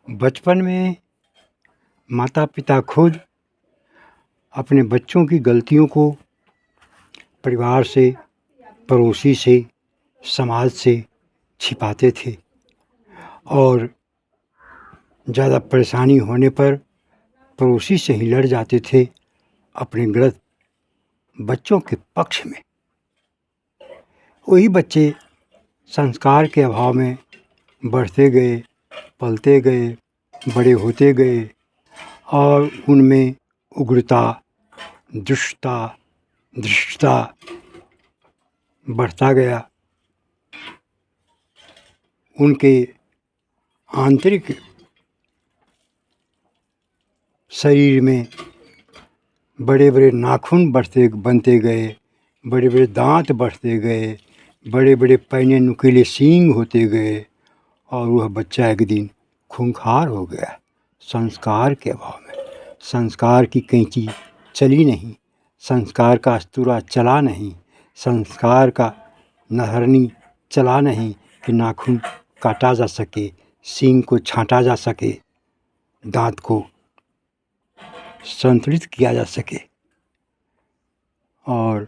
बचपन में माता पिता खुद अपने बच्चों की गलतियों को परिवार से, पड़ोसी से, समाज से छिपाते थे और ज़्यादा परेशानी होने पर पड़ोसी से ही लड़ जाते थे अपने गलत बच्चों के पक्ष में। वही बच्चे संस्कार के अभाव में बढ़ते गए, पलते गए, बड़े होते गए और उनमें उग्रता, दुष्टता, धृष्टता बढ़ता गया। उनके आंतरिक शरीर में बड़े बड़े नाखून बनते गए, बड़े बड़े दांत बढ़ते गए, बड़े बड़े पैने नुकीले सींग होते गए और वह बच्चा एक दिन खूंखार हो गया संस्कार के अभाव में। संस्कार की कैंची चली नहीं, संस्कार का अस्तूरा चला नहीं, संस्कार का नहरनी चला नहीं कि नाखून काटा जा सके, सींग को छांटा जा सके, दांत को संतुलित किया जा सके। और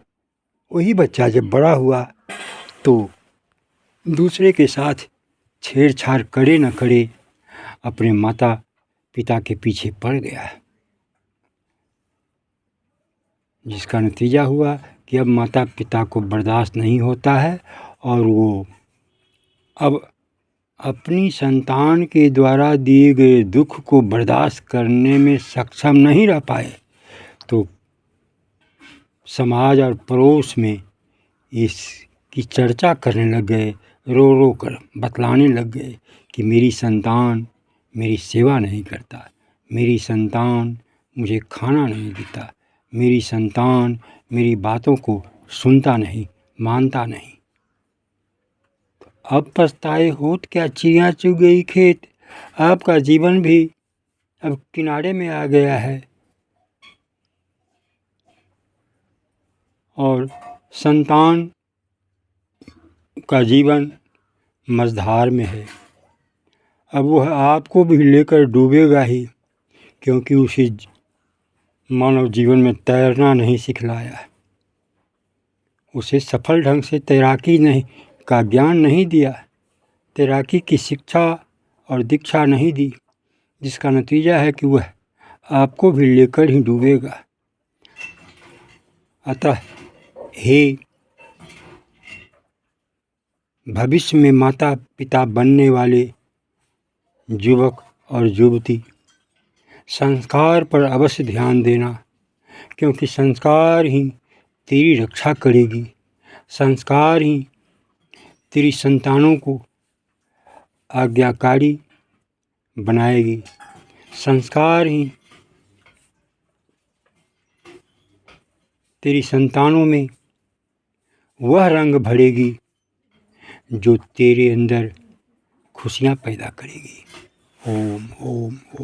वही बच्चा जब बड़ा हुआ तो दूसरे के साथ छेड़छाड़ करे न करे अपने माता पिता के पीछे पड़ गया, जिसका नतीजा हुआ कि अब माता पिता को बर्दाश्त नहीं होता है और वो अब अपनी संतान के द्वारा दिए गए दुख को बर्दाश्त करने में सक्षम नहीं रह पाए तो समाज और पड़ोस में इसकी चर्चा करने लग गए, रो रो कर बतलाने लग गए कि मेरी संतान मेरी सेवा नहीं करता, मेरी संतान मुझे खाना नहीं देता, मेरी संतान मेरी बातों को सुनता नहीं, मानता नहीं। तो अब पछताए होत क्या चिड़िया चुग गई खेत, आपका जीवन भी अब किनारे में आ गया है और संतान का जीवन मझधार में है। अब वह आपको भी लेकर डूबेगा ही, क्योंकि उसे मानव जीवन में तैरना नहीं सिखलाया, उसे सफल ढंग से तैराकी नहीं का ज्ञान नहीं दिया, तैराकी की शिक्षा और दीक्षा नहीं दी, जिसका नतीजा है कि वह आपको भी लेकर ही डूबेगा। अतः हे भविष्य में माता पिता बनने वाले युवक और युवती, संस्कार पर अवश्य ध्यान देना, क्योंकि संस्कार ही तेरी रक्षा करेगी, संस्कार ही तेरी संतानों को आज्ञाकारी बनाएगी, संस्कार ही तेरी संतानों में वह रंग भरेगी जो तेरे अंदर खुशियाँ पैदा करेगी। ओम ओम ओम।